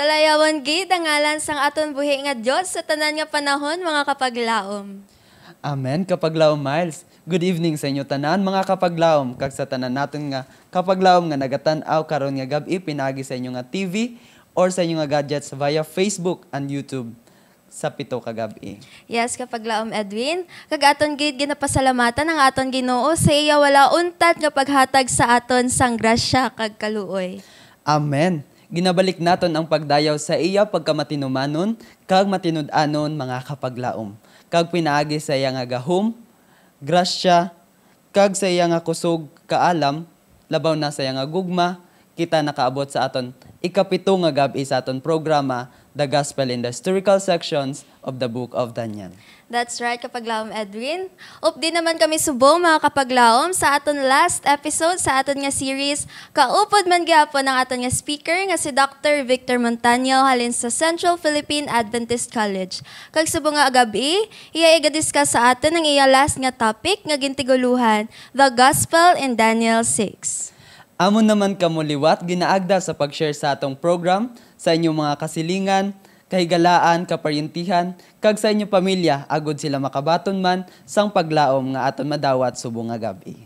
Dalayawan gid ang ngalan sang aton buhi nga Dios sa tanan nga panahon mga kapaglaom. Amen, kapaglaom Miles. Good evening sa inyo tanan mga kapaglaom. Kag sa tanan natin nga kapaglaom nga nagatan-aw karon nga gabi pinagi sa inyo nga TV or sa inyo nga gadgets via Facebook and YouTube sa pito ka gabi. Yes, kapaglaom Edwin, kag aton gid ginapasalamatan ang aton Ginoo sa iya wala untat nga paghatag sa aton sang grasya kag kaluoy. Amen. Ginabalik naton ang pagdayaw sa iya pagkamatinumanon kag matinud-anon mga kapaglaom. Kag pinaagi sa iya nga gahom, grasya, kag sa iya nga kusog kaalam, labaw na sa iya nga gugma, kita nakaabot sa aton ikapito nga gabi sa aton programa, The Gospel in the Historical Sections of the Book of Daniel. That's right, kapaglaom Edwin. Updi naman kami subong mga kapaglaom sa aton last episode sa aton nga series. Kaupod man gyapon ang aton nga speaker nga si Dr. Victor Montaño halin sa Central Philippine Adventist College. Kag subong nga gabi, iya iga-discuss sa aton ang iya last nga topic nga gintiguluhan, The Gospel in Daniel 6. Amon naman kamuliwat, ginaagda sa pag-share sa atong program sa inyong mga kasilingan, kahigalaan, kaparyentihan, kag sa inyong pamilya, agod sila makabaton man sang paglaom nga aton madawat subong nga gabi.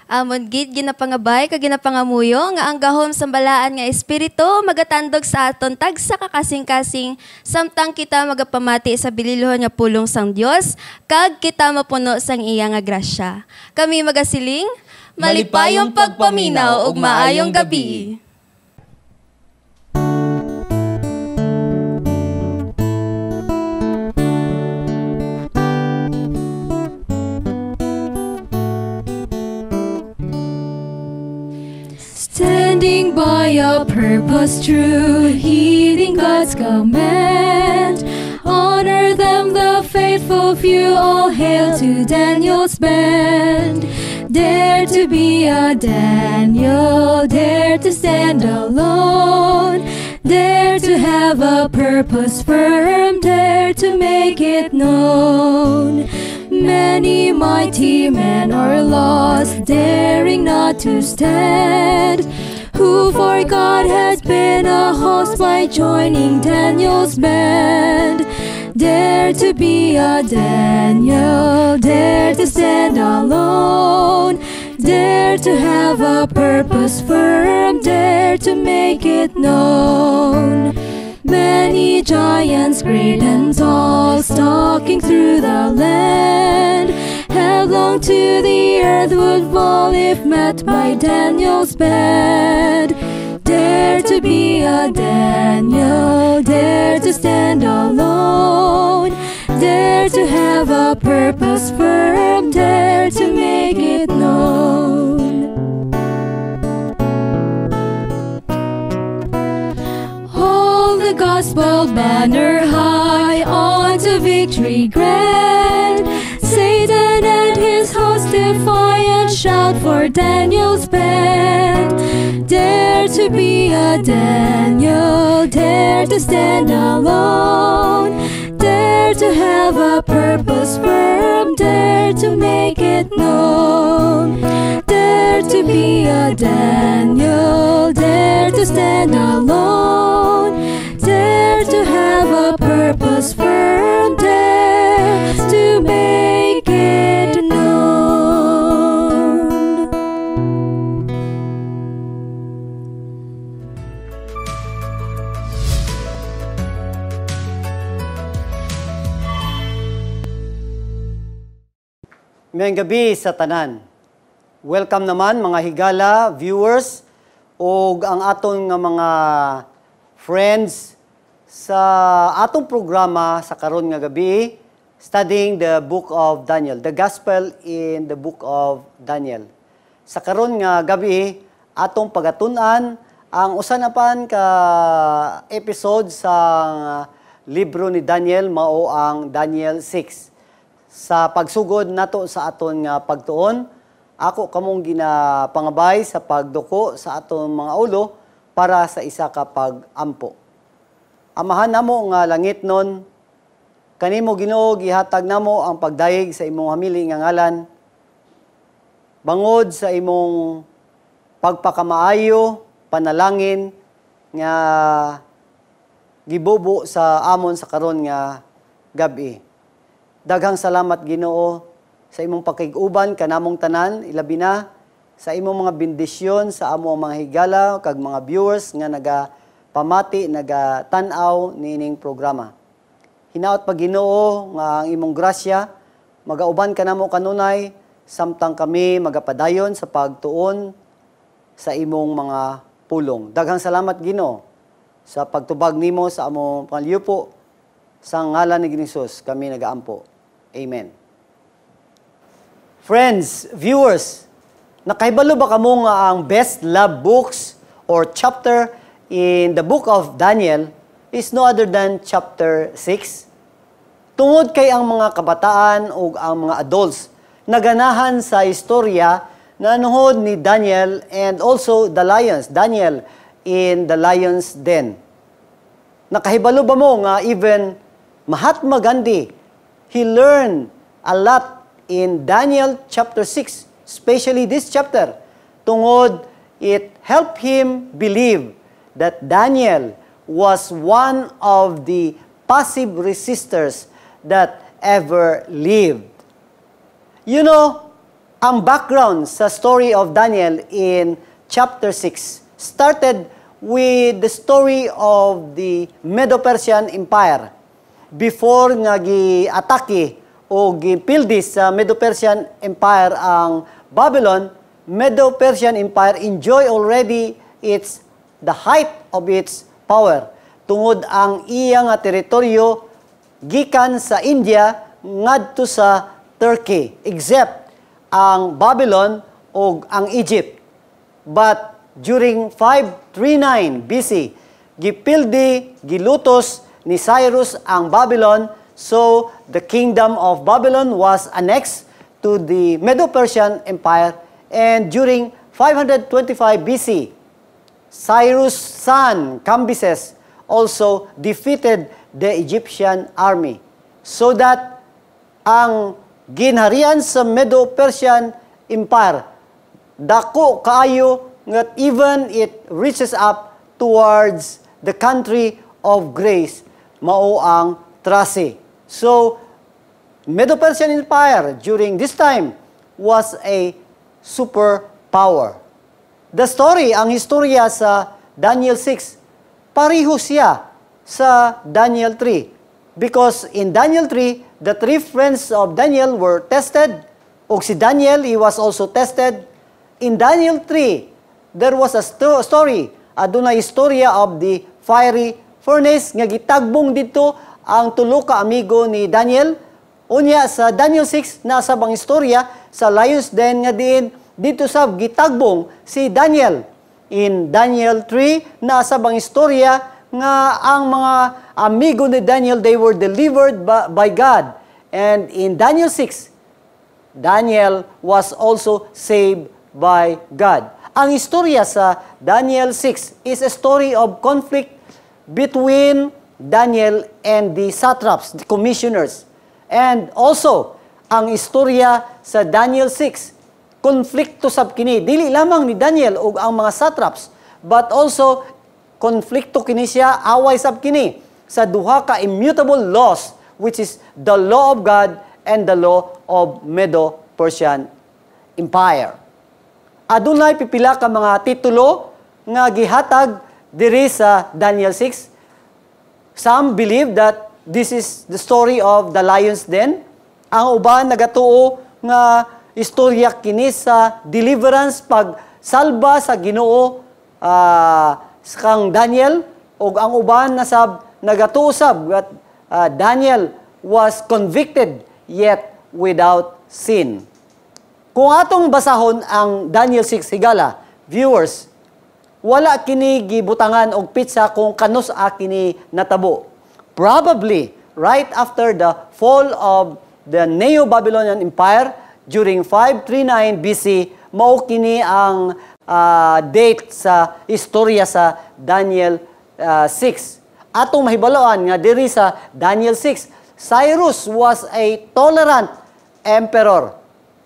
Amon gid ginapangabay kag ginapangamuyo nga ang gahom sambalaan nga espiritu magatandog sa aton tagsa kakasing-kasing samtang kita magapamati sa bililhon nga pulong sang Dios kag kita mapuno sang iya nga grasya. Kami magasiling, malipayong pagpaminaw ug maayong gabi. Standing by a purpose true, heeding God's command. Honor them, the faithful few, all hail to Daniel's band. Dare to be a Daniel, dare to stand alone. Dare to have a purpose firm, dare to make it known. Many mighty men are lost, daring not to stand, who for God has been a host by joining Daniel's band. Dare to be a Daniel, dare to stand alone, dare to have a purpose firm, dare to make it known. Many giants, great and tall, stalking through the land, headlong to the earth would fall if met by Daniel's band. Dare to be a Daniel, dare to stand alone, dare to have a purpose firm, dare to make it known. Hold the gospel banner high on to victory grand. Satan and his host defy and shout for Daniel's band. Dare to be a Daniel, dare to stand alone, dare to have a purpose firm, dare to make it known. Dare to be a Daniel, dare to stand alone, dare to have a purpose firm, dare to make it known. Mayang gabi sa tanan. Welcome naman mga higala, viewers, o ang aton nga mga friends sa atong programa sa karon nga gabi, studying the book of Daniel, the gospel in the book of Daniel. Sa karon nga gabi, atong pagatun-an ang usa na pan ka episode sa libro ni Daniel mao ang Daniel 6. Sa pagsugod nato sa aton nga pagtuon, ako kamong ginapangabay sa pagduko sa aton mga ulo para sa isa ka pag-ampo. Amahan namo nga langit nun, kanimo Ginoo gihatag namo ang pagdayeg sa imong hamili nga ngalan. Bangod sa imong pagpakamaayo, panalangin nga gibubo sa amon sa karon nga gabi. Daghang salamat Ginoo sa imong pakig-uban kanamong tanan, ilabi na sa imong mga bendisyon sa amo mga higala kag mga viewers nga nagapamati, nagatanaw nining programa. Hinaot pa Ginoo nga ang imong grasya magauban kanamo kanunay samtang kami magapadayon sa pagtuon sa imong mga pulong. Daghang salamat Ginoo sa pagtubag nimo sa among pangyupo sa ngalan ni Jesus kami nagaampo. Amen. Friends, viewers, nakahibalo ba kamo nga ang best love books or chapter in the book of Daniel is no other than chapter 6? Tungod kay ang mga kabataan o ang mga adults naganahan sa istorya na nuhod ni Daniel and also the lions, Daniel in the lion's den. Nakahibalo ba mo nga even Mahatma Gandhi, he learned a lot in Daniel chapter 6, especially this chapter. Tungod, it helped him believe that Daniel was one of the passive resistors that ever lived. You know, ang background sa story of Daniel in chapter 6 started with the story of the Medo-Persian Empire. Before nga gi-atake o gipildis sa Medo-Persian Empire ang Babylon, Medo-Persian Empire enjoy already the height of its power. Tungod ang iya nga teritoryo gikan sa India ngadto sa Turkey, except ang Babylon o ang Egypt. But during 539 BC, gipildi, gilutos ni Cyrus ang Babylon, so the kingdom of Babylon was annexed to the Medo-Persian Empire, and during 525 BC, Cyrus' son Cambyses also defeated the Egyptian army, so that ang ginharian sa Medo-Persian Empire dako kaayo that even it reaches up towards the country of grace, mao ang Tracy. So, Medo-Persian Empire during this time was a superpower. The story, ang historya sa Daniel 6, pareho siya sa Daniel 3. Because in Daniel 3, the three friends of Daniel were tested. O si Daniel, he was also tested. In Daniel 3, there was a story, adunay istorya of the fiery furnace nga gitagbong dito ang tulo ka amigo ni Daniel. Unya sa Daniel 6 nasa bang istorya sa lion's den nga diin dito sa gitagbong si Daniel. In Daniel 3 nasa bang istorya nga ang mga amigo ni Daniel, they were delivered by God. And in Daniel 6, Daniel was also saved by God. Ang istorya sa Daniel 6 is a story of conflict between Daniel and the satraps, the commissioners. And also, ang istorya sa Daniel 6, konflikto sab kini dili lamang ni Daniel ug ang mga satraps, but also konflikto kini siya, away sab kini sa duha ka immutable laws, which is the law of God and the law of Medo-Persian Empire. Adunay pipila ka mga titulo nga gihatag diri sa Daniel 6. Some believe that this is the story of the lion's den. Ang uban nagatuo nga istorya kini sa deliverance pagsalba sa Ginoo sa kang Daniel, ug ang uban nasab nagatuo sab that Daniel was convicted yet without sin. Kung atong basahon ang Daniel 6 higala, viewers, wala kini gibutangan og pitsa kung kanus kini natabo. Probably right after the fall of the Neo-Babylonian Empire during 539 BC, mao kini ang date sa istorya sa Daniel 6. Atong mahibaloan nga diri sa Daniel 6, Cyrus was a tolerant emperor.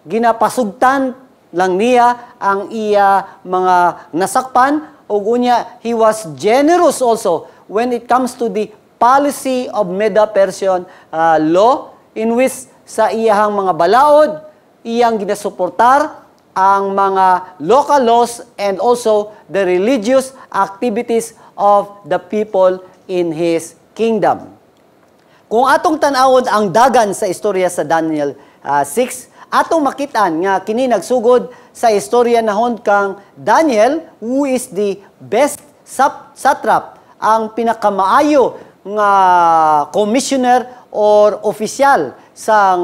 Ginapasugtan lang niya ang iya mga nasakpan, ug unya he was generous also when it comes to the policy of Medo-Persian law, in which sa iyahang mga balaod, iyang ginasuportar ang mga local laws and also the religious activities of the people in his kingdom. Kung atong tanawon ang dagan sa istorya sa Daniel 6, atong makitaan nga kini nagsugod sa istorya nahon kang Daniel, who is the best satrap, ang pinakamaayo nga commissioner or opisyal sa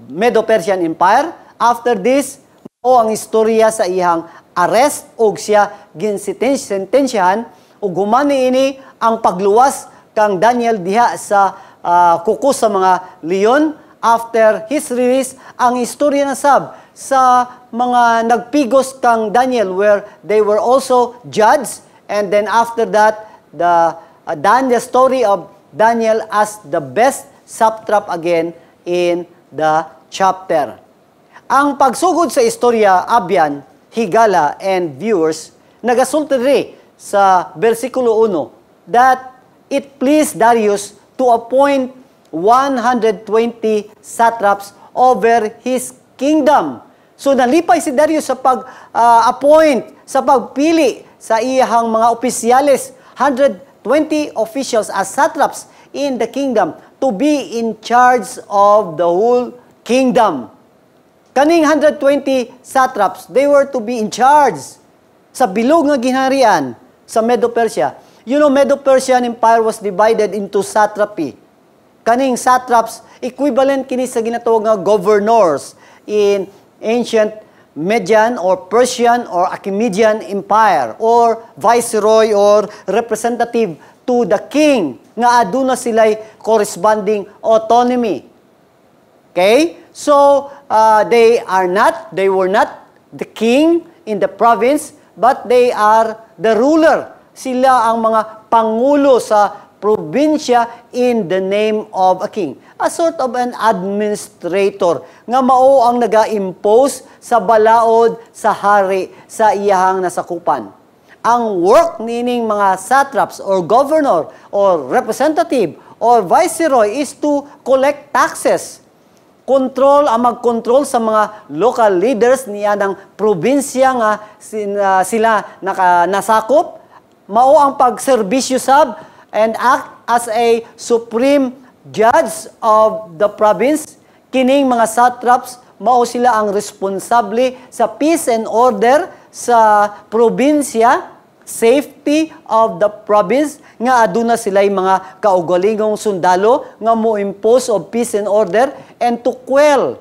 Medo-Persian Empire. After this, o ang istorya sa iyang arrest o siya ginsentensyahan o gumani ini ang pagluwas kang Daniel diha sa kuko sa mga leon. After his release, ang istorya na sab sa mga nagpigos kang Daniel where they were also judged, and then after that the story of Daniel as the best satrap again in the chapter. Ang pagsugod sa istorya, abyan, higala, and viewers, nagasulti sa versikulo 1 that it pleased Darius to appoint 120 satraps over his kingdom. So nalipay si Darius sa pag-appoint, sa pagpili sa iyahang mga opisyales, 120 officials as satraps in the kingdom to be in charge of the whole kingdom. Kaning 120 satraps, they were to be in charge sa bilog nga ginharian sa Medo-Persia. You know, Medo-Persian Empire was divided into satrapy. Kaning satraps, equivalent kini sa ginatawag nga governors in ancient Median or Persian or Achaemenid Empire, or viceroy or representative to the king, nga aduna sila'y corresponding autonomy. Okay? So, they were not the king in the province, but they are the ruler. Sila ang mga pangulo sa probinsya in the name of a king. A sort of an administrator nga mao ang naga-impose sa balaod sa hari sa iyahang nasakupan. Ang work nining mga satraps or governor or representative or viceroy is to collect taxes. Mag-control sa mga local leaders niya ng probinsya nga sila nasakop. Mao ang pagserbisyo sab and act as a supreme judge of the province. Kining mga satraps, mao sila ang responsable sa peace and order sa probinsya, safety of the province, nga aduna sila'y mga kaugalingong sundalo nga mo impose of peace and order and to quell,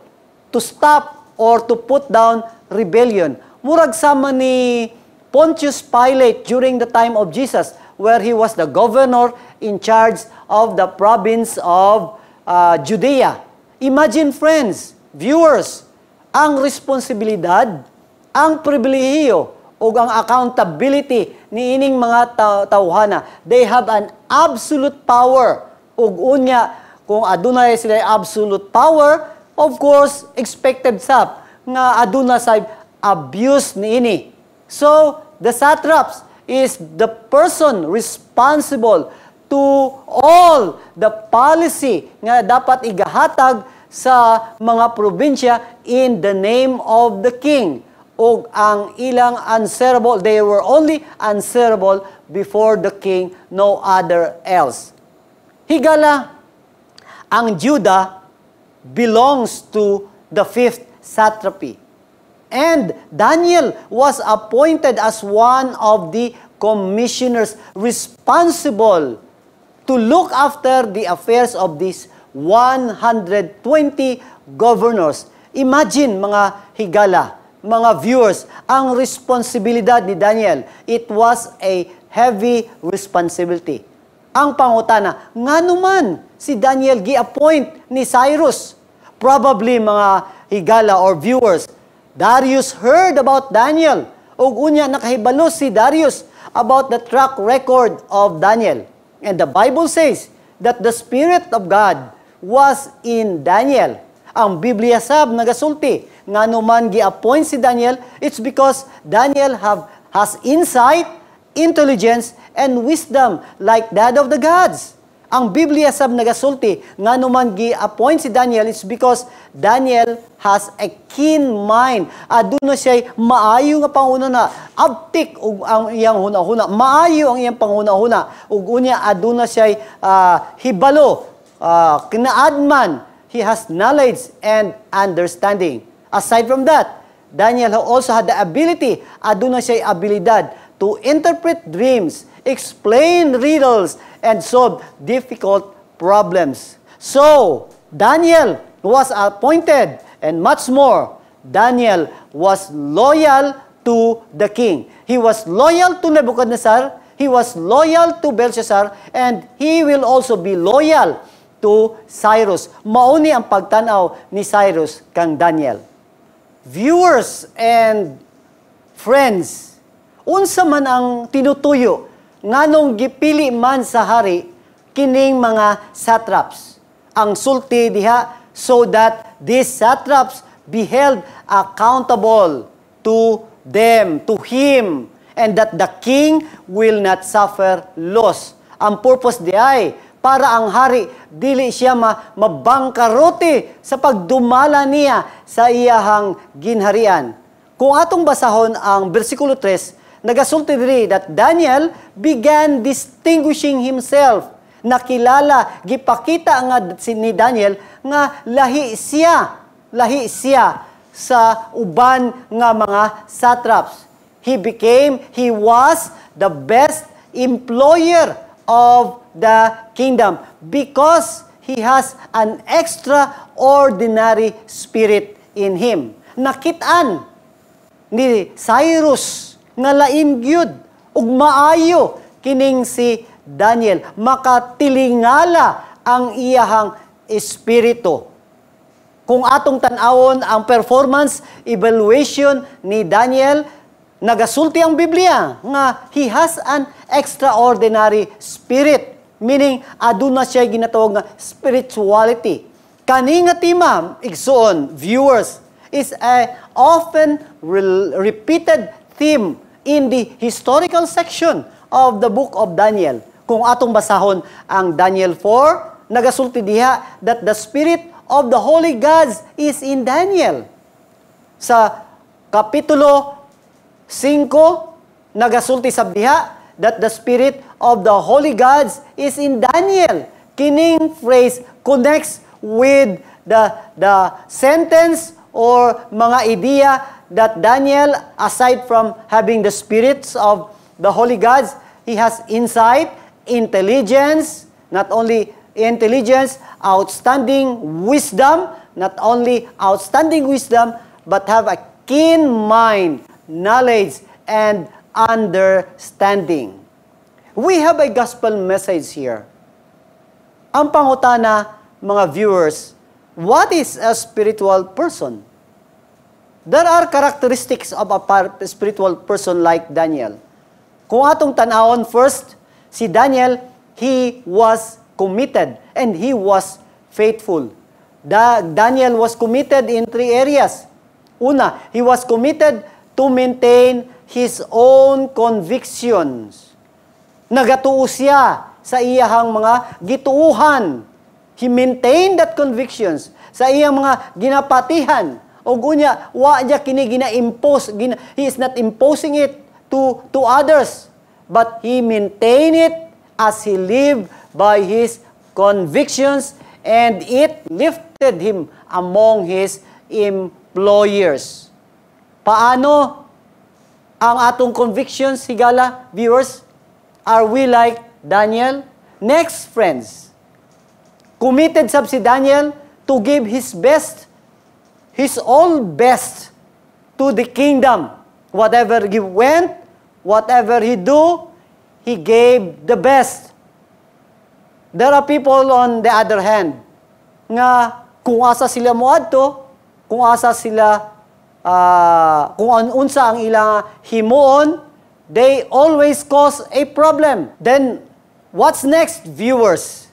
to stop, or to put down rebellion. Murag sama ni Pontius Pilate during the time of Jesus, where he was the governor in charge of the province of Judea. Imagine, friends, viewers, ang responsibilidad, ang pribilehiyo, o ang accountability ni ining mga tawhana. They have an absolute power. Ug unya, kung adunay sila absolute power, of course, expected sab nga aduna sa abuse ni ini. So, the satraps is the person responsible to all the policy nga dapat igahatag sa mga probinsya in the name of the king. O ang ilang answerable, they were only answerable before the king, no other else. Higala, ang Judah belongs to the fifth satrapy. And Daniel was appointed as one of the commissioners responsible to look after the affairs of these 120 governors. Imagine, mga higala, mga viewers, ang responsibilidad ni Daniel. It was a heavy responsibility. Ang pangutana, nga naman si Daniel gi-appoint ni Cyrus. Probably, mga higala or viewers, Darius heard about Daniel. Ug unya nakahibalo si Darius about the track record of Daniel. And the Bible says that the Spirit of God was in Daniel. Ang Biblia sab nagasulti nga numan gi-appoint si Daniel, it's because Daniel has insight, intelligence, and wisdom like that of the gods. Ang Biblia sab nagasulti nga numan gi-appoint si Daniel is because Daniel has a keen mind. Aduna siya maayo nga panguna abtik ug ang iyang hunahuna. Maayo ang iyang panguna-huna ug unya aduna siya hibalo kinaadman. He has knowledge and understanding. Aside from that, Daniel also had the ability, aduna siya abilidad to interpret dreams, explain riddles, and solve difficult problems. So, Daniel was appointed, and much more, Daniel was loyal to the king. He was loyal to Nebuchadnezzar, he was loyal to Belshazzar, and he will also be loyal to Cyrus. Mauni ang pagtanaw ni Cyrus kang Daniel. Viewers and friends, unsa man ang tinutuyo nganong gipili man sa hari kining mga satraps. Ang sulti diha, so that these satraps be held accountable to them, to him, and that the king will not suffer loss. Ang purpose diay para ang hari dili siya mabangkarote sa pagdumala niya sa iyahang ginharian. Kung atong basahon ang bersikulo 3, nagasulti diri that Daniel began distinguishing himself. Nakilala, gipakita nga ni Daniel nga lahi siya sa uban nga mga satraps. He was the best employer of the kingdom because he has an extraordinary spirit in him. Nakitaan ni Cyrus nga lain gyud ug maayo kining si Daniel, makatilingala ang iyahang espiritu. Kung atong tan-awon ang performance evaluation ni Daniel, nagasulti ang Biblia nga he has an extraordinary spirit, meaning aduna siya ginatawag nga spirituality. Kani nga tema, igsoon, viewers, is a often repeated theme in the historical section of the book of Daniel. Kung atong basahon ang Daniel 4, nagasulti diha that the spirit of the holy gods is in Daniel. Sa kapitulo 5, nagasulti sab diha that the spirit of the holy gods is in Daniel. Kining phrase connects with the sentence or mga idea that Daniel, aside from having the spirits of the holy gods, he has insight, intelligence, not only intelligence, outstanding wisdom, not only outstanding wisdom, but have a keen mind, knowledge, and understanding. We have a gospel message here. Ang pangutana, mga viewers, what is a spiritual person? There are characteristics of a spiritual person like Daniel. Kung atong tanawon first, si Daniel, he was committed and he was faithful. Daniel was committed in 3 areas. Una, he was committed to maintain his own convictions. Nagatuo siya sa iyahang mga gituuhan. He maintained that convictions sa iyang mga ginapatihan. O gunya, wa niya kini gina-impose. He is not imposing it to others. But he maintained it as he lived by his convictions, and it lifted him among his employers. Paano ang atong convictions, higala, viewers? Are we like Daniel? Next, friends. Committed sab si Daniel to give his best, his all best to the kingdom. Whatever he went, whatever he do, he gave the best. There are people on the other hand nga kung asa sila moadto, kung asa sila kung unsa ang ilang himuon, they always cause a problem. Then what's next, viewers?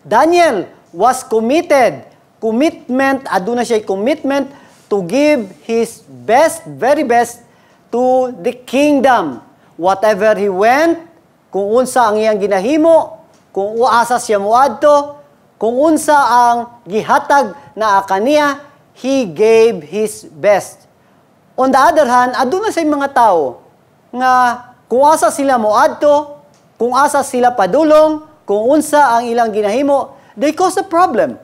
Daniel was committed. Commitment, aduna siya commitment to give his best, very best to the kingdom. Whatever he went, kung unsa ang iyang ginahimo, kung uasa siya muadto, kung unsa ang gihatag na kaniya, he gave his best. On the other hand, aduna say mga tao nga kung asa sila muadto, kung asa sila padulong, kung unsa ang ilang ginahimo, they cause a problem.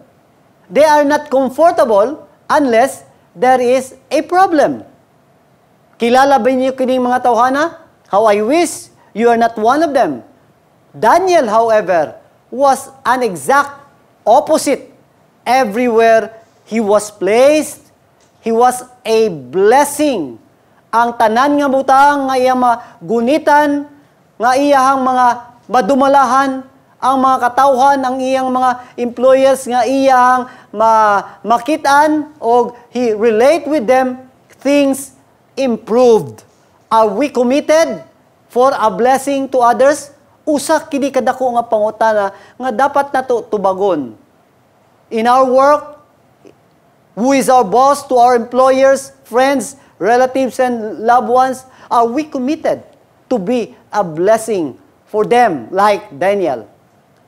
They are not comfortable unless there is a problem. Kilala ba niyo kining mga tawhana? How I wish you are not one of them. Daniel, however, was an exact opposite. Everywhere he was placed, he was a blessing. Ang tanan nga butang nga iya magunitan, nga iyahang mga madumalahan, ang mga katawhan, ang iyang mga employers nga iyahang makitaan, o he relate with them, things improved. Are we committed for a blessing to others? Usa kini kadako nga pangutana nga dapat nato tubagon. In our work, who is our boss, to our employers, friends, relatives, and loved ones, are we committed to be a blessing for them like Daniel?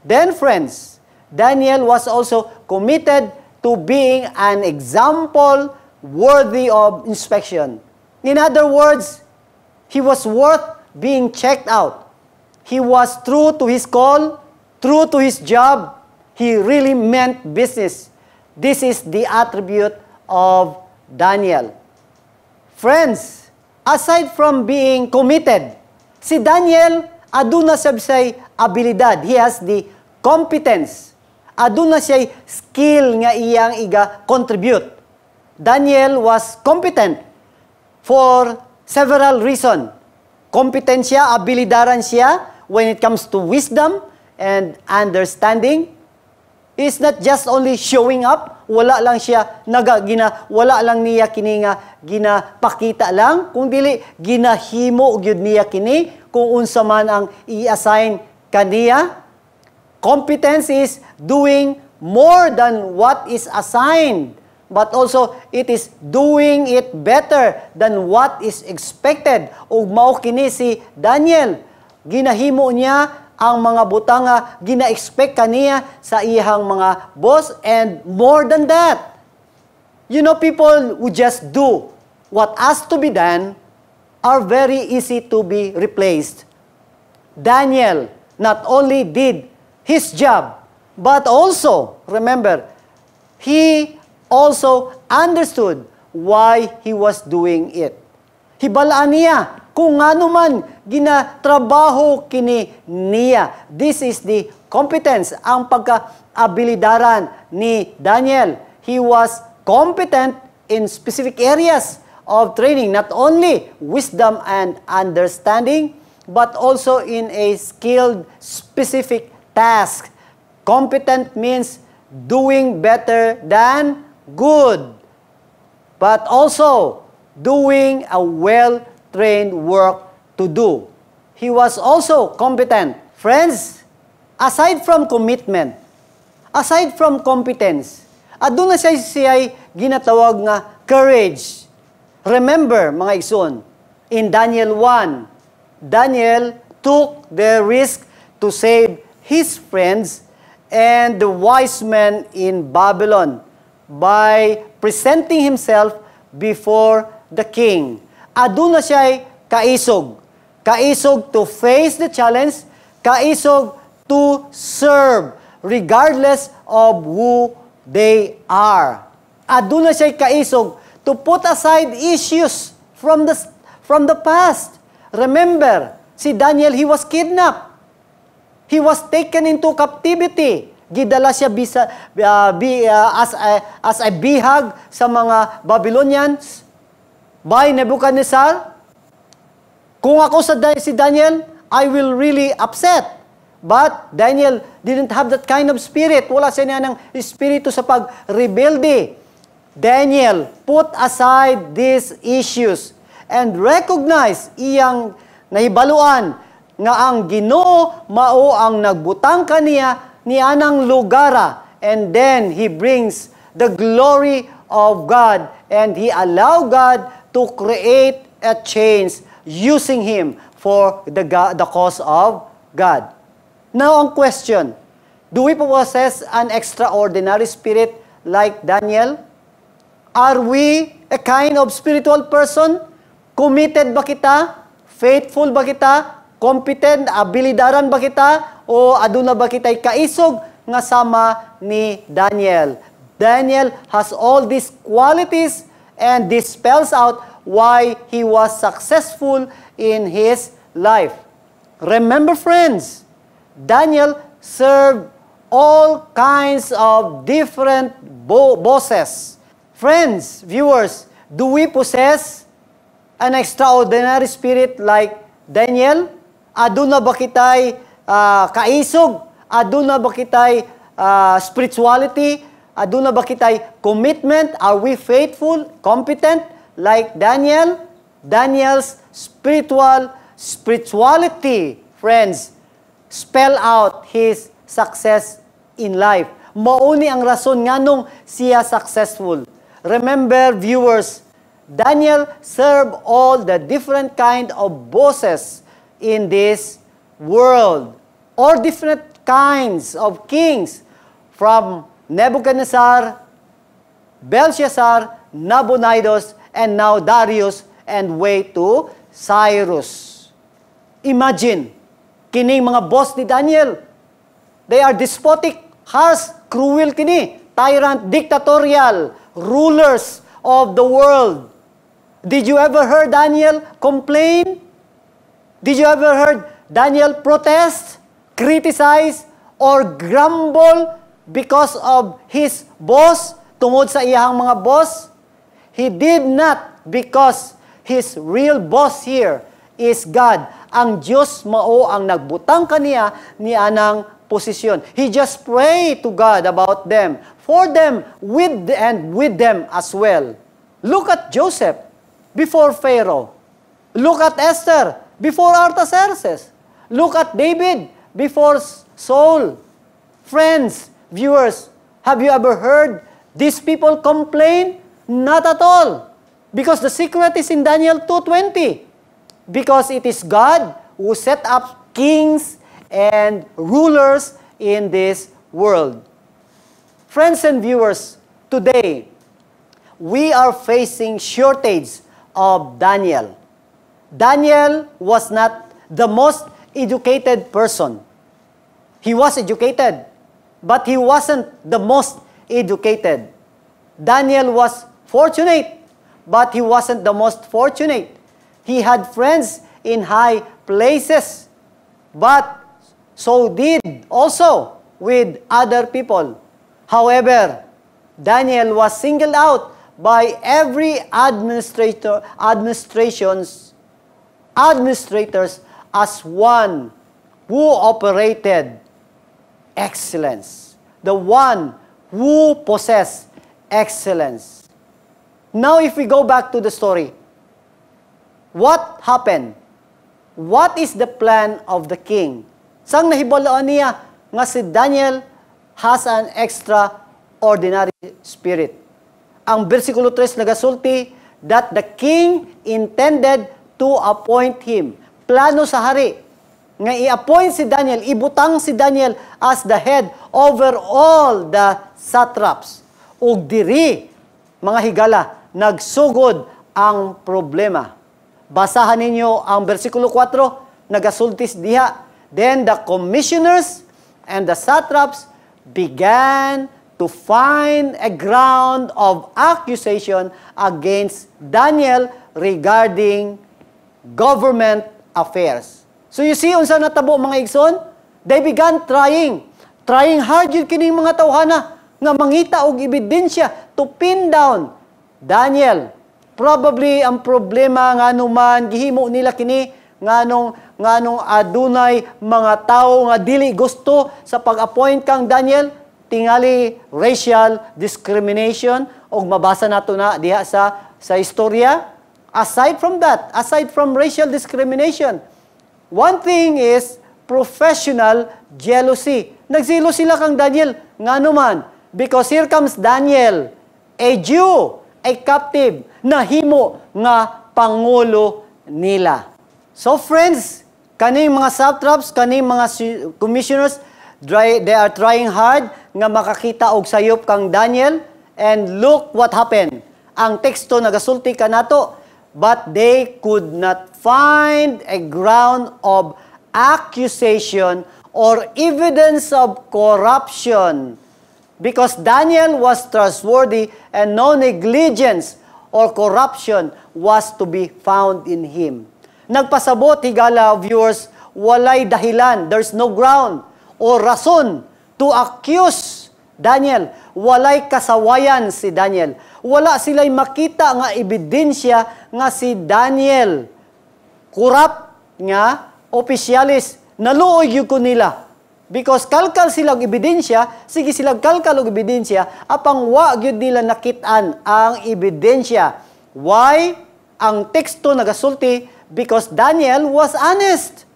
Then, friends, Daniel was also committed to being an example worthy of inspection. In other words, he was worth being checked out. He was true to his call, true to his job. He really meant business. This is the attribute of Daniel. Friends, aside from being committed, si Daniel aduna say abilidad. He has the competence. Aduna siya skill nga iyang iga-contribute. Daniel was competent for several reasons. Competent siya, abilidaran siya when it comes to wisdom and understanding. It's not just only showing up, wala lang siya wala lang niya kini nga ginapakita lang, kung dili ginahimo gyud niya kini kung unsa man ang i-assign kaniya. Competence is doing more than what is assigned, but also it is doing it better than what is expected. Ug mao kini si Daniel, ginahimo niya ang mga butang nga gina-expect kaniya sa iyang mga boss, and more than that. You know, people who just do what has to be done are very easy to be replaced. Daniel not only did his job, but also, remember, he also understood why he was doing it. Hibalaan niya kung ano man ginatrabaho kini niya. This is the competence, ang pagka-abilidaran ni Daniel. He was competent in specific areas of training, not only wisdom and understanding, but also in a skilled, specific task. Competent means doing better than good, but also doing a well-trained work to do. He was also competent. Friends, aside from commitment, aside from competence, aduna siya ginatawag nga courage. Remember, mga igsoon, in Daniel 1, Daniel took the risk to save his friends and the wise men in Babylon by presenting himself before the king. Aduna siya kaisog. Kaisog to face the challenge, kaisog to serve regardless of who they are. Aduna siya kaisog to put aside issues from the past. Remember, si Daniel, he was kidnapped. He was taken into captivity. Gidala siya as a bihag sa mga Babylonians by Nebuchadnezzar. Kung ako si Daniel, I will really upset. But Daniel didn't have that kind of spirit. Wala siya ng espiritu sa pag-rebelde. Daniel put aside these issues and recognize iyang nahibaluan nga ang Ginoo mao ang nagbutang kaniya ni anang lugara, and then he brings the glory of God, and he allow God to create a change using him for the cause of God. Now, ang question, do we possess an extraordinary spirit like Daniel? Are we a kind of spiritual person? Committed ba kita? Faithful ba kita? Competent? Abilidaran ba kita? O aduna ba kita'y kaisog nga sama ni Daniel? Daniel has all these qualities and this spells out why he was successful in his life. Remember, friends, Daniel served all kinds of different bosses. Friends, viewers, do we possess an extraordinary spirit like Daniel? Aduna ba kita'y kaisog? Aduna ba kita'y spirituality? Aduna ba kita'y commitment? Are we faithful, competent, like Daniel? Daniel's spirituality, friends, spell out his success in life. Mauni ang rason nga nung siya successful. Remember, viewers, Daniel served all the different kind of bosses in this world, or different kinds of kings, from Nebuchadnezzar, Belshazzar, Nabonidus, and now Darius, and way to Cyrus. Imagine, kining mga boss ni Daniel, they are despotic, harsh, cruel kini, tyrant, dictatorial, rulers of the world. Did you ever heard Daniel complain? Did you ever heard Daniel protest, criticize, or grumble because of his boss, tungod sa iyang mga boss? He did not, because his real boss here is God. Ang Diyos mao ang nagbutang kaniya ni anang posisyon. He just prayed to God about them, for them, with them as well. Look at Joseph before Pharaoh. Look at Esther before Artaxerxes. Look at David before Saul. Friends, viewers, have you ever heard these people complain? Not at all. Because the secret is in Daniel 2:20. Because it is God who set up kings and rulers in this world. Friends and viewers, today, we are facing shortage of Daniel. Daniel was not the most educated person. He was educated, but he wasn't the most educated. Daniel was fortunate, but he wasn't the most fortunate. He had friends in high places, but so did also with other people. However, Daniel was singled out by every administrators as one who operated excellence, the one who possessed excellence. Now, if we go back to the story, what happened? What is the plan of the king? Sang nahibalaan niya nga si Daniel has an extraordinary spirit. Ang versikulo 3 nagasulti that the king intended to appoint him. Plano sa hari nga i-appoint si Daniel, ibutang si Daniel as the head over all the satraps. Ug diri, mga higala, nagsugod ang problema. Basahan ninyo ang versikulo 4, nagasultis diha. Then the commissioners and the satraps began to find a ground of accusation against Daniel regarding government affairs. So you see, unsa natabo mga igsoon? They began trying hard yun kining mga tawhana nga mangita og ebidensya to pin down Daniel. Probably ang problema nga numan gihimo nila kini nganong adunay mga tawo nga dili gusto sa pag-appoint kang Daniel, tingali racial discrimination, og mabasa nato na diha sa istorya. Aside from racial discrimination, one thing is professional jealousy. Nagsilo sila kang Daniel, ngano man, because here comes Daniel, a Jew, a captive, nahimo nga pangulo nila. So friends, Kaning mga satraps, kaning mga commissioners, they are trying hard nga makakita og sayop kang Daniel. And look what happened. Ang teksto nagasulti kanato, but they could not find a ground of accusation or evidence of corruption because Daniel was trustworthy and no negligence or corruption was to be found in him. Nagpasabot, higala viewers, walay dahilan, there's no ground o rason to accuse Daniel. Walay kasawayan si Daniel. Wala sila'y makita nga ebidensya nga si Daniel corrupt nga opisyalis. Naluoy yun ko nila. Because kalkal silang ebidensya, sige silang kalkal og ebidensya, apang wa gyud nila nakitaan ang ebidensya. Why? Ang teksto nagasulti, because Daniel was honest.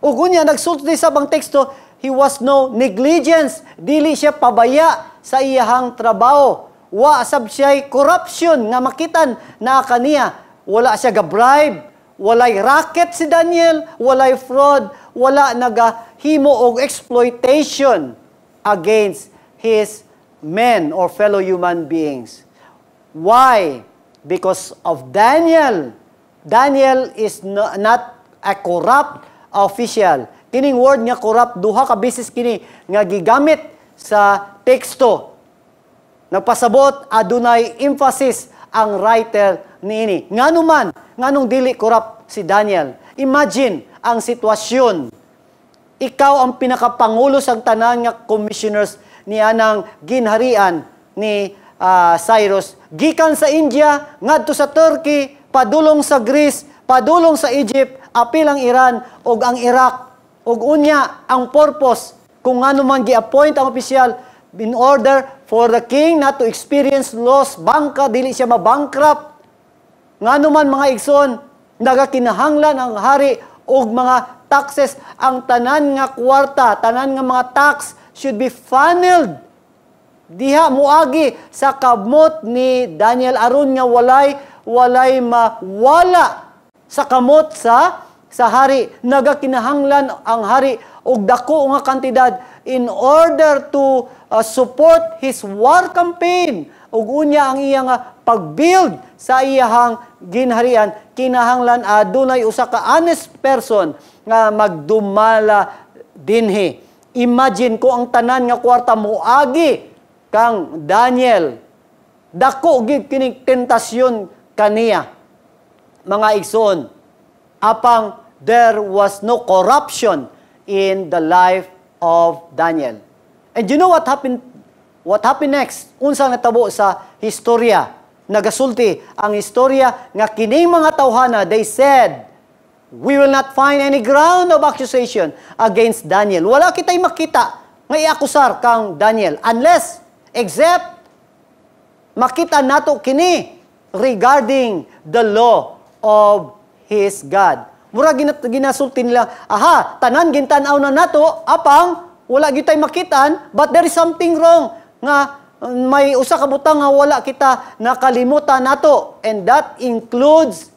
Ug unya nagsulti sa bang teksto, he was no negligence. Dili siya pabaya sa iyahang trabaho. Wa sab siya corruption nga makitan na kaniya. Wala siya ga-bribe. Walay racket si Daniel, walay fraud, wala nagahimo og exploitation against his men or fellow human beings. Why? Because of Daniel. Daniel is not a corrupt official. Kining word nga corrupt, duha ka beses kini nga gigamit sa teksto. Nagpasabot, adunay emphasis ang writer niini. Nganuman, nganong dili corrupt si Daniel. Imagine ang sitwasyon. Ikaw ang pinakapangulo sang tanan nga commissioners ni anang ginharian ni Cyrus. Gikan sa India, ngadto sa Turkey, padulong sa Greece, padulong sa Egypt, apil ang Iran ug ang Iraq. Ug unya ang purpose kung ngano man gi-appoint ang opisyal in order for the king not to experience loss, bangka, dili siya mabankrupt. Ngano man mga igsoon, nagakinahanglan ang hari og mga taxes, ang tanan nga kwarta, tanan nga mga tax should be funneled diha muagi sa kamot ni Daniel aron nga walay mawala sa kamot sa hari. Nagakinahanglan ang hari og dako nga kantidad in order to support his war campaign. Ug unya ang iyang pag-build sa iyahang ginharian, kinahanglan adunay usa ka honest person nga magdumala dinhi. Imagine ko ang tanan nga kwarta moagi kang Daniel. Dako gid kining tentasyon kaniya. Mga igsoon, apang there was no corruption in the life of Daniel. And you know what happened? What happened next? Unsa natabo sa historya? Nagasulti ang historya nga kining mga tawhana, they said, we will not find any ground of accusation against Daniel. Wala kitay makita nga iakusar kang Daniel unless, except, makita nato kini regarding the law of his God. Mura ginasulti nila, aha, tanan gintan-aw na nato, apang, wala gyud tay makitaan, but there is something wrong nga may usa ka butang nga wala kita nakalimutan nato, and that includes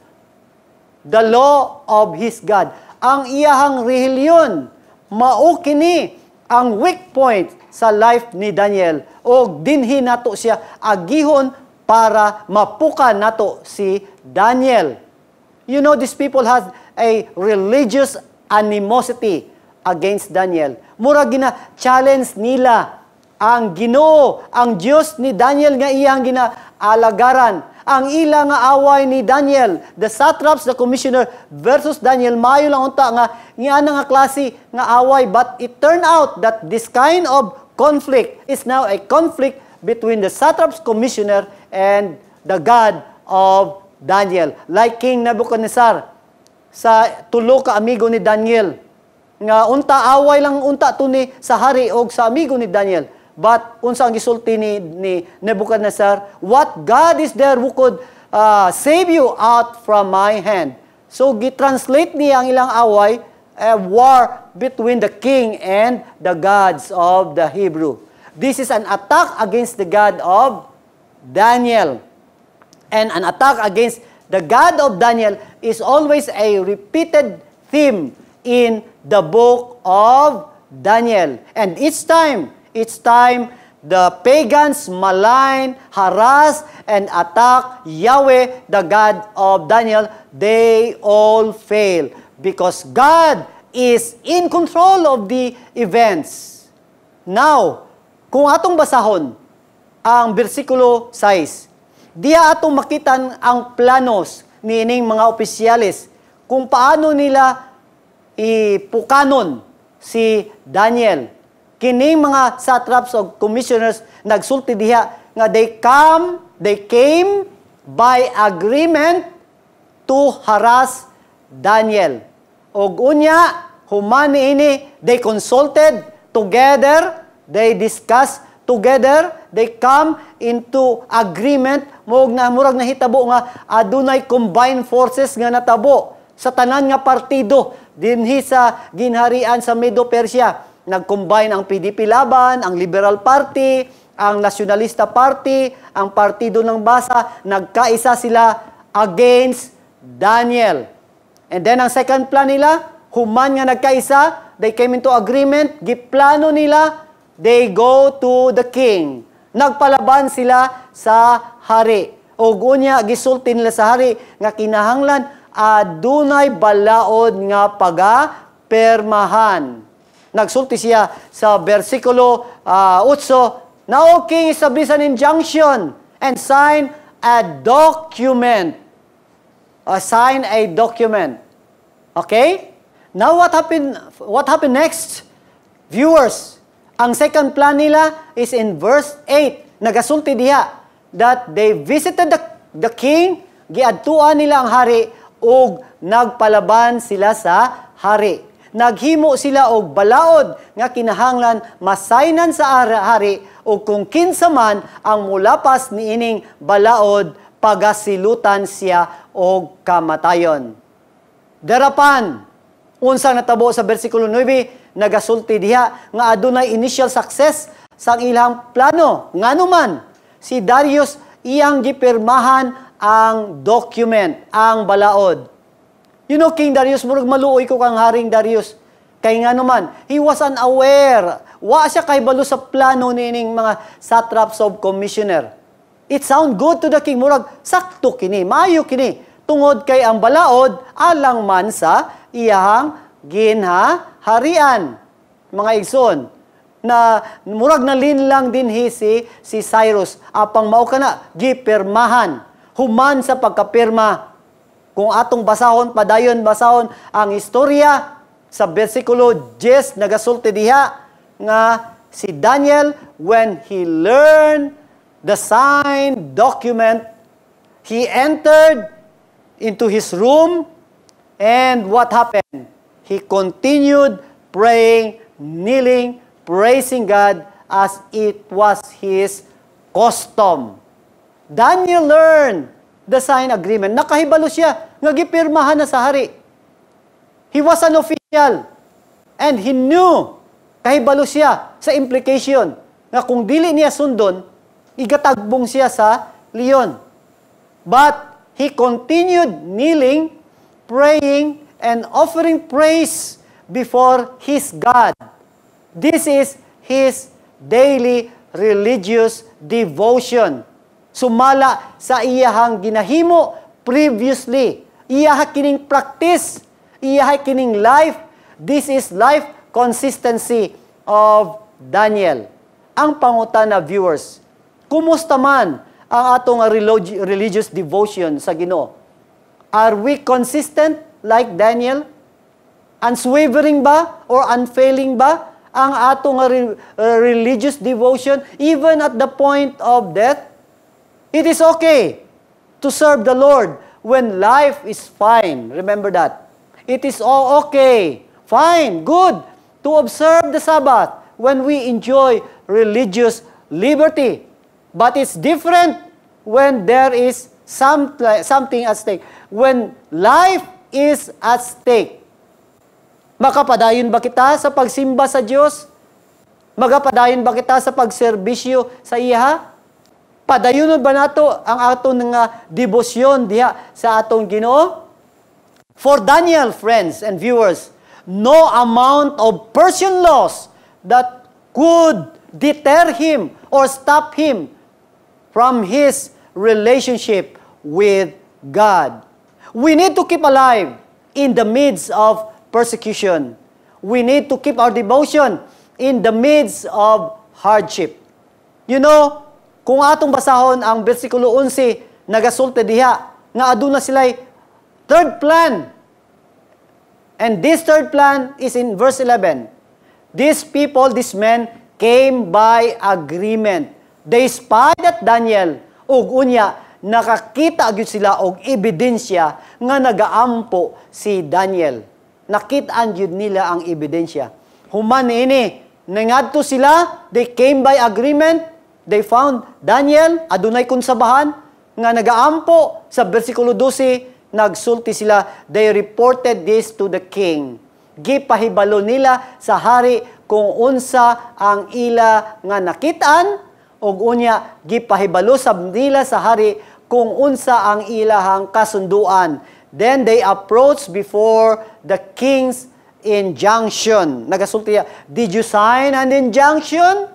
the law of his God. Ang iyahang relihiyon, mao kini ang weak point sa life ni Daniel, o dinhi nato siya agihon para mapukan nato si Daniel. You know, these people has a religious animosity against Daniel. Mura gina-challenge nila ang Ginoo, ang Diyos ni Daniel nga iyang ginaalagaran. Ang ila nga away ni Daniel, the satraps, the commissioner versus Daniel, mayo lang unta nga nga klase nga away. But it turned out that this kind of conflict is now a conflict between the satraps, commissioner, and the God of Daniel. Like King Nebuchadnezzar, sa tulo ka amigo ni Daniel, nga unta away lang unta tuni sa hari og sa amigo ni Daniel. But unsa ang gisulti ni Nebuchadnezzar, what God is there who could save you out from my hand? So gitranslate niya ang ilang away, a war between the king and the gods of the Hebrew. This is an attack against the God of Daniel. And an attack against the God of Daniel is always a repeated theme in the book of Daniel. And each time the pagans malign, harass, and attack Yahweh, the God of Daniel, they all fail because God is in control of the events. Now, kung atong basahon ang bersikulo 6, diya atong makitan ang planos niining mga opisyalis kung paano nila ipukanon si Daniel. Kining mga satraps o commissioners nagsulti diha nga they came by agreement to harass Daniel. Og unya, human ini, they consulted together, they discussed together, they come into agreement, murag nahitabo nga adunay combined forces nga natabo sa tanan nga partido dinhi sa ginharian sa Medo Persia. Nag-combine ang PDP Laban, ang Liberal Party, ang Nationalista Party, ang Partido ng Basa, nagkaisa sila against Daniel. And then ang second plan nila, human nga nagkaisa, they came into agreement, giplano nila, they go to the king. Nagpalaban sila sa hari. O gunya, gisulti nila sa hari, nga kinahanglan, adunay balaod nga paga-permahan. Nagsulti siya sa versikulo 8, Now, O king, establish an injunction and sign a document. Sign a document. Okay? Now, what happened next? Viewers, ang second plan nila is in verse 8. Nagasulti diha that they visited the king, giadtuan nila ang hari, ug nagpalaban sila sa hari. Naghimo sila og balaod nga kinahanglan masaynan sa hari ug kung kinsa man ang mulapas niining balaod pagasilutan siya og kamatayon. Darapan unsang natabo sa bersikulo 9 nagasulti diha nga adunay initial success sa ilang plano. Nganuman si Darius iyang gipirmahan ang document, ang balaod. You know, King Darius, murag maluoy ko kang Haring Darius. Kay nga naman, he was unaware. Wa siya kay balo sa plano nining mga satraps of commissioner. It sound good to the king. Murag, sakto kini, maayo kini. Tungod kay ang balaod, alang man sa iyahang ginhaharian. Mga igsoon, na murag na linlang din si Cyrus. Apang mao kana, gipirmahan. Human sa pagkapirma. Kung atong basahon, padayon basahon ang istorya sa versikulo 10 nagasulti diha nga si Daniel, when he learned the signed document, he entered into his room, and what happened? He continued praying, kneeling, praising God as it was his custom. Daniel learned the signed agreement. Nakahibalo siya nga gipirmahan na sa hari. He was an official. And he knew, kahibalo siya sa implication, nga kung dili niya sundon, igatagbong siya sa leon. But he continued kneeling, praying, and offering praise before his God. This is his daily religious devotion. Sumala sa iyahang ginahimo previously. Iyaha kining practice. Iyaha kining life. This is life consistency of Daniel. Ang pangutana, viewers, kumusta man ang atong religious devotion sa Ginoo? Are we consistent like Daniel? Unswavering ba or unfailing ba ang atong religious devotion even at the point of death? It is okay to serve the Lord when life is fine. Remember that. It is all okay, fine, good to observe the Sabbath when we enjoy religious liberty. But it's different when there is something at stake. When life is at stake. Makapadayon ba kita sa pagsimba sa Diyos? Magapadayon ba kita sa pagserbisyo sa Iha? Padayunon ba nato ang atong nga debosyon diha sa atong Ginoo? For Daniel, friends and viewers, no amount of Persian laws that could deter him or stop him from his relationship with God. We need to keep alive in the midst of persecution. We need to keep our devotion in the midst of hardship. You know, kung atong basahon ang versikulo 11, nagasulti diha, nga aduna sila'y third plan. And this third plan is in verse 11. These people, these men, came by agreement. They spied at Daniel, ug unya, nakakita agad sila og ebidensya nga nagaampo si Daniel. Nakitaan yun nila ang ebidensya. Human ini, nangadto sila, they came by agreement, they found Daniel, adunay konsabahan, nga nagaampo sa versikulo 12, nagsulti sila, they reported this to the king. Gipahibalo nila sa hari kung unsa ang ila nga nakitaan, ug unya gipahibalo sab nila sa hari kung unsa ang ilahang kasunduan. Then they approached before the king's injunction. Nagasulti, did you sign an injunction?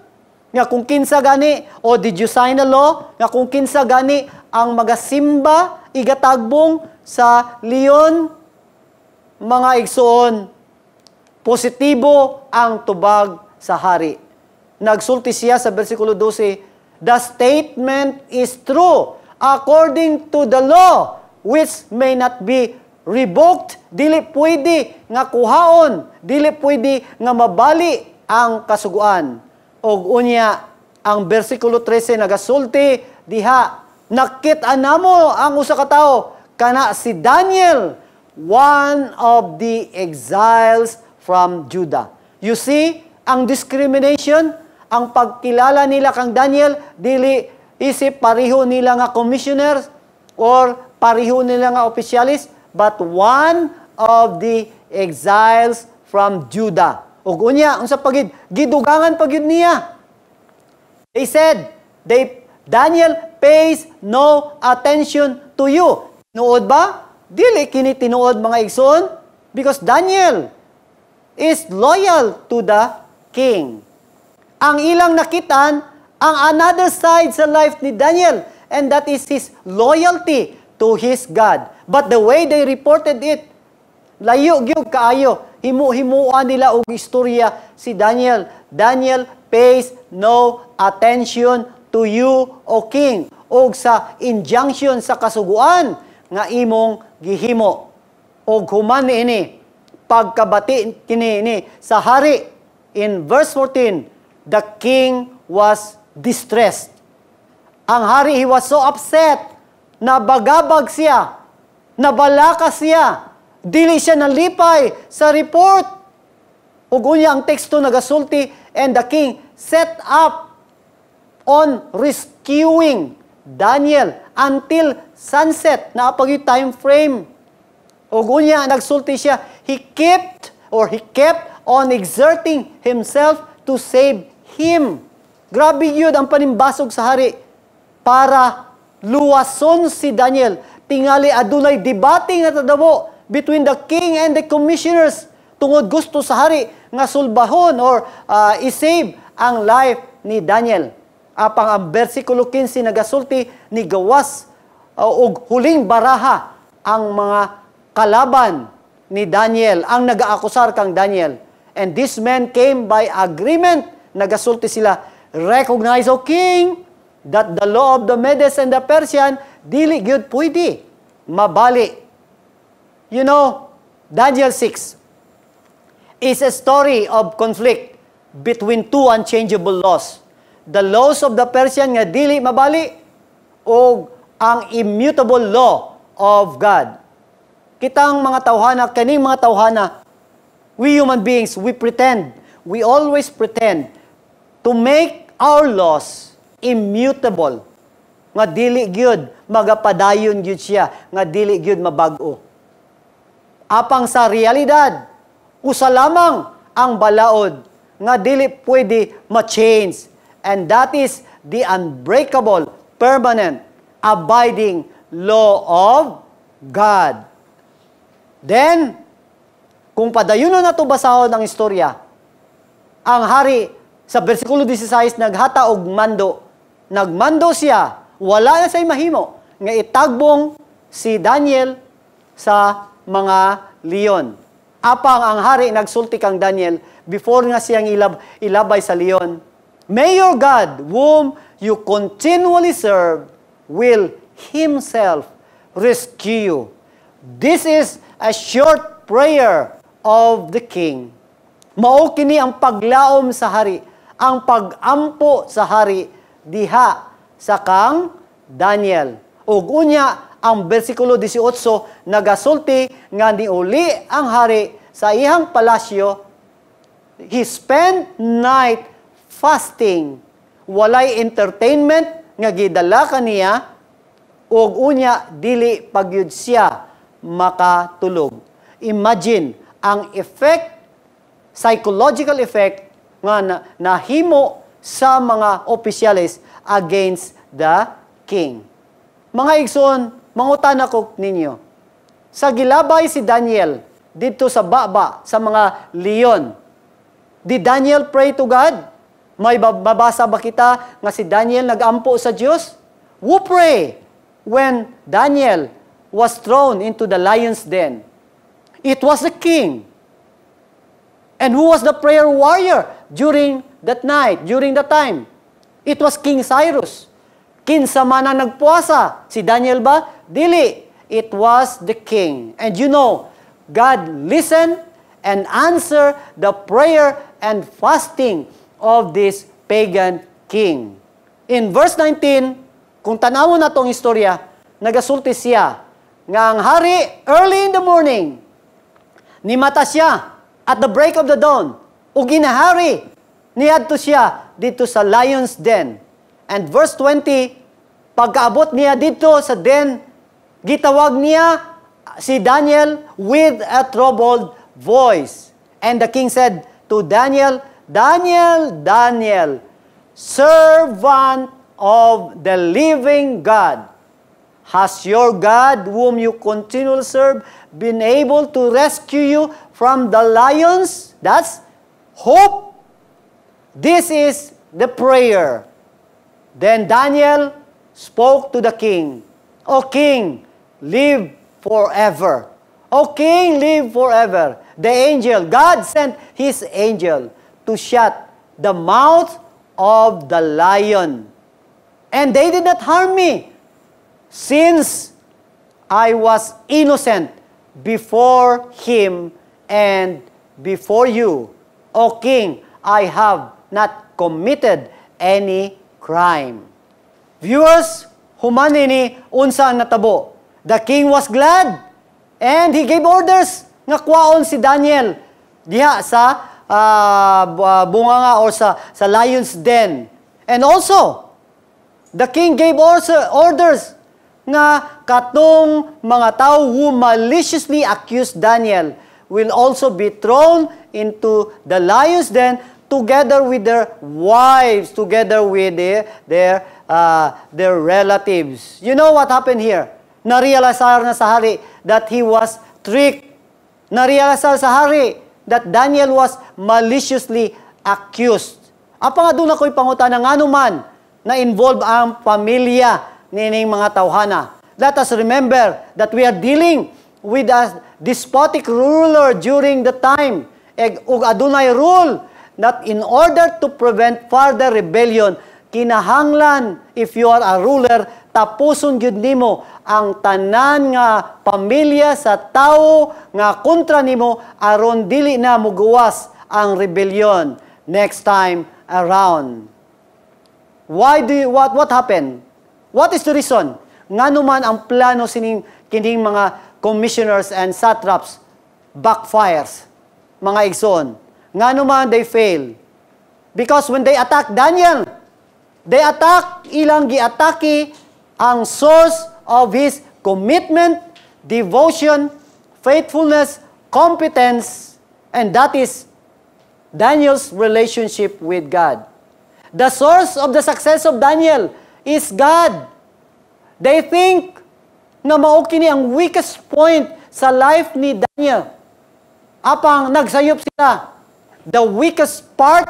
Nga kung kinsa gani, o did you sign a law? Nga kung kinsa gani ang magasimba, igatagbong sa leon, mga igsoon, positibo ang tubag sa hari. Nagsulti siya sa versikulo 12, the statement is true according to the law, which may not be revoked. Dili pwede nga kuhaon, dili pwede nga mabali ang kasuguan. Og unya, ang versikulo 13 nagasulti diha, nakit-an namo ang usa ka tawo kana si Daniel, one of the exiles from Judah. You see, ang discrimination, ang pagkilala nila kang Daniel, dili isip pareho nila nga commissioners or pareho nila nga opisyalis, but one of the exiles from Judah. Ug unya, unsa pagid gidugangan pagid niya. They said, Daniel pays no attention to you. Tinuod ba? Dili kini tinuod mga igsoon, because Daniel is loyal to the king. Ang ilang nakitan ang another side sa life ni Daniel, and that is his loyalty to his God. But the way they reported it, layo gyud kaayo, himu-himuan nila og istorya si Daniel. Daniel pays no attention to you, O king, og sa injunction sa kasuguan nga imong gihimo. Og human ini pagkabati kini sa hari, in verse 14, the king was distressed. Ang hari, he was so upset, nabagabag siya, nabalakas siya, dili siya nalipay sa report. Ug unya ang teksto nagasulti, and the king set up on rescuing Daniel until sunset. Naapag yung time frame. Ug unya nagsulti siya, he kept on exerting himself to save him. Grabe yun ang panimbasog sa hari para luwason si Daniel. Tingali adunay debate nga tadabo between the king and the commissioners tungod gusto sa hari nga sulbahon or isave ang life ni Daniel. Apang ang versikulo 15 nagasulti ni gawas og huling baraha ang mga kalaban ni Daniel, ang nagaakusar kang Daniel. And these men came by agreement. Nagasulti sila, recognize, O king, that the law of the Medes and the Persian dili gyud pwede mabali. You know, Daniel 6 is a story of conflict between two unchangeable laws. The laws of the Persian nga dili mabali o ang immutable law of God. Kitang mga tawhana, kaning mga tawhana, we human beings, we always pretend to make our laws immutable. Nga dili gyud magapadayon gyud siya, nga dili gyud mabag-o. Apang sa realidad, usa lamang ang balaod nga dili pwede ma-change, and that is the unbreakable, permanent, abiding law of God. Then, Kung padayunon na ito basahon ang istorya, ang hari, sa versikulo 16, naghata og mando. Nagmando siya, wala na siya'y mahimo, nga itagbong si Daniel sa mga leon. Apang ang hari nagsulti kang Daniel before nga siyang ilabay sa leon. May your God, whom you continually serve, will Himself rescue you. This is a short prayer of the king. Mao kini ang paglaom sa hari, ang pag-ampo sa hari diha sa kang Daniel. Ug unya ang bersikulo 18 nagasulti nga niuli ang hari sa iyang palasyo. He spent night fasting. Walay entertainment nga gidala kaniya ug unya dili pagyud siya makatulog. Imagine ang effect, psychological effect nga nahimo sa mga opisyalis against the king. Mga igsoon, mangutan ako ninyo. Sa gilabay si Daniel dito sa baba sa mga leon, did Daniel pray to God? May babasa ba kita nga si Daniel nagampo sa Diyos? Who pray when Daniel was thrown into the lion's den? It was the king. And who was the prayer warrior during that night, during that time? It was King Cyrus. Kinsa man ang nagpuasa? Si Daniel ba? Dili. It was the king. And you know, God listened and answered the prayer and fasting of this pagan king. In verse 19, kung tanawon na itong istorya, nagasulti siya nga ang hari early in the morning, nimata siya at the break of the dawn, ug ginahari niadto siya dito sa lion's den. And verse 20, pagkaabot niya dito sa den, gitawag niya si Daniel with a troubled voice. And the king said to Daniel, Daniel, Daniel, servant of the living God, has your God, whom you continually serve, been able to rescue you from the lions? That's hope. This is the prayer. Then Daniel spoke to the king, O king, live forever. O king, live forever. The angel, God sent His angel to shut the mouth of the lion. And they did not harm me, since I was innocent before him and before you. O king, I have not committed any crime. Viewers, human ini unsa ang natabo. The king was glad and he gave orders nga kwaon si Daniel diha sa bunganga or sa lion's den. And also, the king gave also orders nga katong mga tao who maliciously accused Daniel will also be thrown into the lion's den together with their wives, together with their relatives. You know what happened here? Narealize na sa hari that he was tricked. Narealize sa hari that Daniel was maliciously accused. Apa nga doon ako'y pangutana nga naman na involve ang pamilya nining mga tawhana. Let us remember that we are dealing with a despotic ruler during the time. Ug adunay rule that in order to prevent further rebellion, kinahanglan, if you are a ruler, tapuson gyud nimo ang tanan nga pamilya sa tawo nga kontra nimo aron dili na muguwas ang rebellion next time around. What happened? What is the reason? Ngano man ang plano kining mga commissioners and satraps backfires, mga igsoon. Ngano man they fail. Because when they attack Daniel, they attack ilang giatake ang source of his commitment, devotion, faithfulness, competence, and that is Daniel's relationship with God. The source of the success of Daniel is God. They think na mao kini ang weakest point sa life ni Daniel. Apang nagsayop sila. The weakest part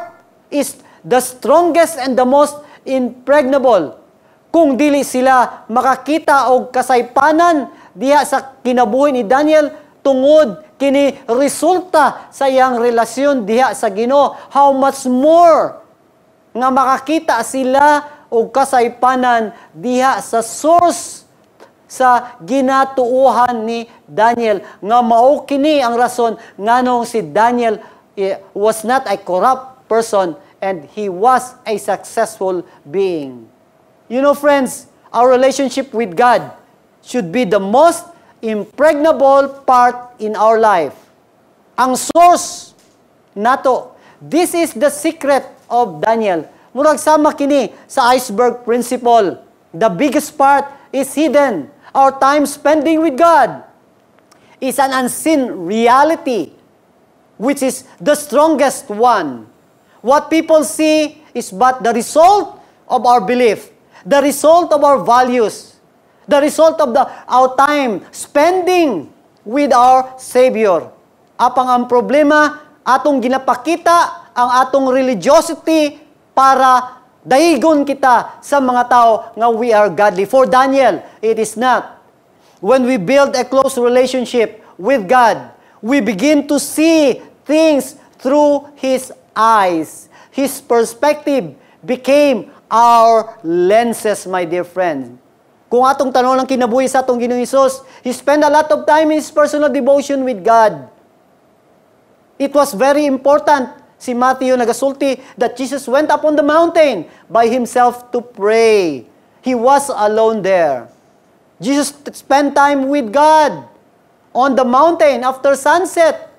is the strongest and the most impregnable. Kung dili sila makakita og kasaypanan diha sa kinabuhi ni Daniel tungod kini resulta sa iyang relasyon diha sa Ginoo, how much more nga makakita sila og kasaypanan diha sa source sa ginatuuhan ni Daniel, nga mao kini ang rason nganong si Daniel was not a corrupt person and he was a successful being. You know, friends, our relationship with God should be the most impregnable part in our life. Ang source nato, this is the secret of Daniel. Murag sama kini sa iceberg principle. The biggest part is hidden. Our time spending with God is an unseen reality, which is the strongest one. What people see is but the result of our belief, the result of our values, the result of our time spending with our Savior. Apang ang problema, atong ginapakita ang atong religiosity para dahigon kita sa mga tao nga we are godly. For Daniel, it is not. When we build a close relationship with God, we begin to see things through His eyes. His perspective became our lenses, my dear friend. Kung atong tanong lang kinabuhi sa atong Ginoong Hesus, He spent a lot of time in His personal devotion with God. It was very important. Si Matthew nagasulti that Jesus went up on the mountain by Himself to pray. He was alone there. Jesus spent time with God on the mountain after sunset.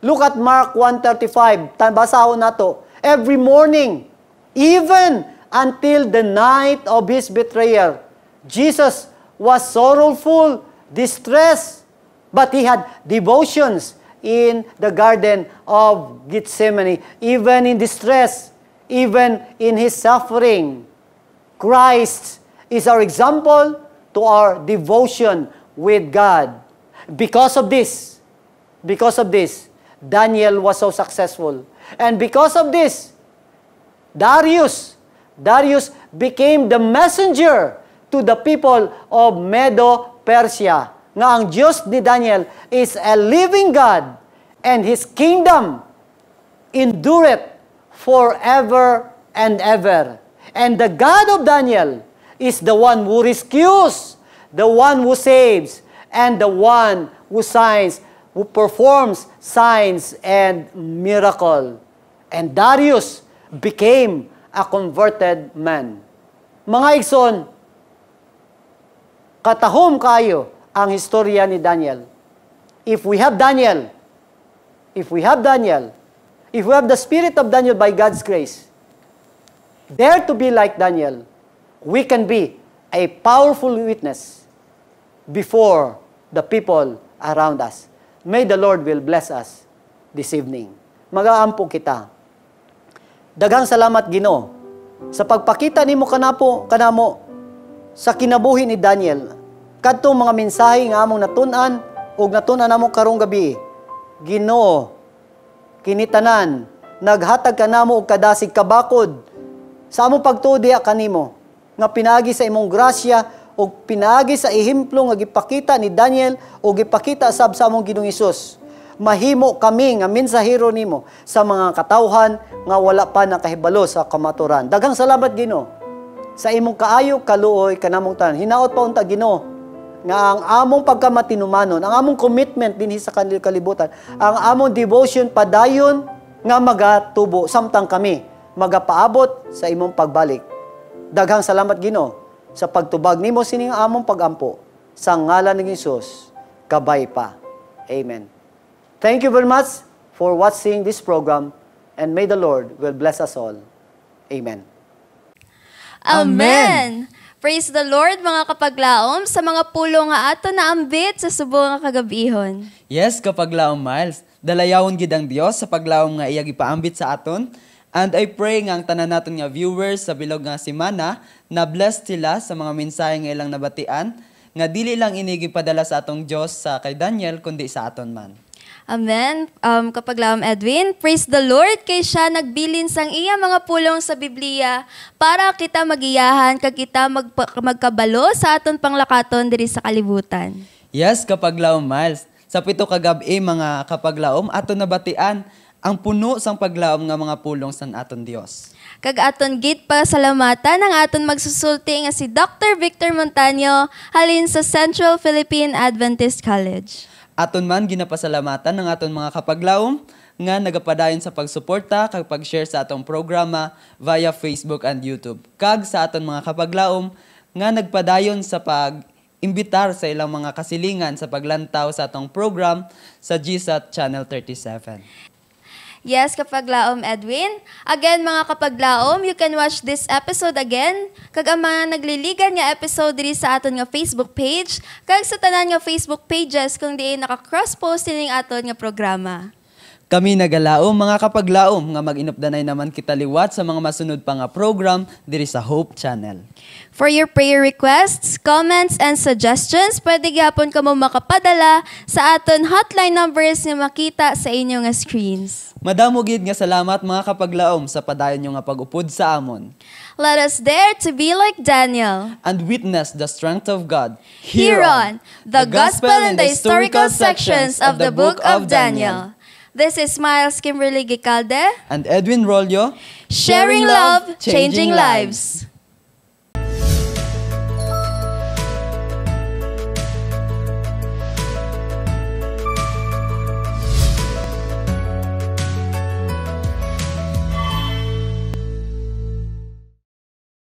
Look at Mark 1:35. Basahon nato. Every morning, even until the night of His betrayal, Jesus was sorrowful, distressed, but He had devotions in the Garden of Gethsemane. Even in distress, even in His suffering, Christ is our example to our devotion with God. Because of this, Daniel was so successful. And because of this, Darius became the messenger to the people of Medo-Persia. Nga ang Diyos ni Daniel is a living God and His kingdom endureth forever and ever. And the God of Daniel is the one who rescues, the one who saves, and the one who performs signs and miracle. And Darius became a converted man. Mga igsoon, katahom kayo ang historya ni Daniel. If we have the spirit of Daniel by God's grace, dare to be like Daniel, we can be a powerful witness before the people around us. May the Lord will bless us this evening. Mag-aampo kita. Daghang salamat, Ginoo, sa pagpakita nimo kanamo sa kinabuhi ni Daniel. Kadtong mga mensahe nga among natun-an ug natun-an namo karong gabi. Ginoo, kinitanan, naghatag kanamo og kadasig kabakod sa among pagtuo diha kanimo nga pinaagi sa imong grasya o pinaagi sa ehemplo nga gipakita ni Daniel o gipakita sa among Ginoong Hesus. Mahimo kami nga mensahero nimo sa mga katawhan nga wala pa nakahibalo sa kamaturan. Daghang salamat, Ginoo, sa imong kaayo kaluoy kanamong tanan. Hinaot pa unta, Ginoo, nga ang among pagkamatinumanon, ang among commitment dinhi sa kalibutan, ang among devotion padayon nga magatubo samtang kami magapaabot sa imong pagbalik. Daghang salamat, Ginoo, sa pagtubag nimo sining among pagampo sa ngalan ni Hesus. Kabay pa. Amen. Thank you very much for watching this program, and may the Lord will bless us all. Amen. Amen! Praise the Lord, mga kapaglaom, sa mga pulo nga ato na ambit sa subo nga kagabihon. Yes, kapaglaom Miles, dalayawon gid ang Dios sa paglaom nga iya gipaambit sa aton. And I pray nga ang tanan naton nga viewers sa bilog nga semana na blessed sila sa mga mensahe nga ilang nabatian, nga dili lang ini gipadala sa atong Dios sa kay Daniel kundi sa aton man. Amen. Kapaglaom Edwin, praise the Lord kay siya nagbilin sang iya mga pulong sa Biblia para kita magiyahan kag kita magkabalo sa aton panglakaton diri sa kalibutan. Yes, kapaglaom Miles. Sa pito kagabi mga kapaglaom, aton nabatian ang puno sang paglaom nga mga pulong san aton Dios. Kag aton gid pa salamatan ang aton magsusulti nga si Dr. Victor Montaño halin sa Central Philippine Adventist College. Aton man ginapasalamatan ng aton mga kapaglaom nga nagapadayon sa pagsuporta kag pag-share sa atong programa via Facebook and YouTube. Kag sa aton mga kapaglaom nga nagpadayon sa pag-imbitar sa ilang mga kasilingan sa paglantaw sa atong program sa GSAT Channel 37. Yes, kapaglaom Edwin. Again, mga kapaglaom, you can watch this episode again. Kag ang mga nagliligan nga episode diri sa aton nga Facebook page, kag sa tanan nga Facebook pages kung di naka-cross-post ning aton nga programa. Kami nagalaom mga kapaglaom nga mag-inupdanay naman kita liwat sa mga masunod pa nga program diri sa Hope Channel. For your prayer requests, comments, and suggestions, pwede gyapon kamo makapadala sa aton hotline numbers nga makita sa inyong nga screens. Madamo gid nga salamat mga kapaglaom sa padayon nyo nga pag-upod sa amon. Let us dare to be like Daniel. And witness the strength of God Here on the Gospel and the Historical sections of the Book of Daniel. This is Miles Kimberly Gicalde. And Edwin Rollo. Sharing love, changing lives.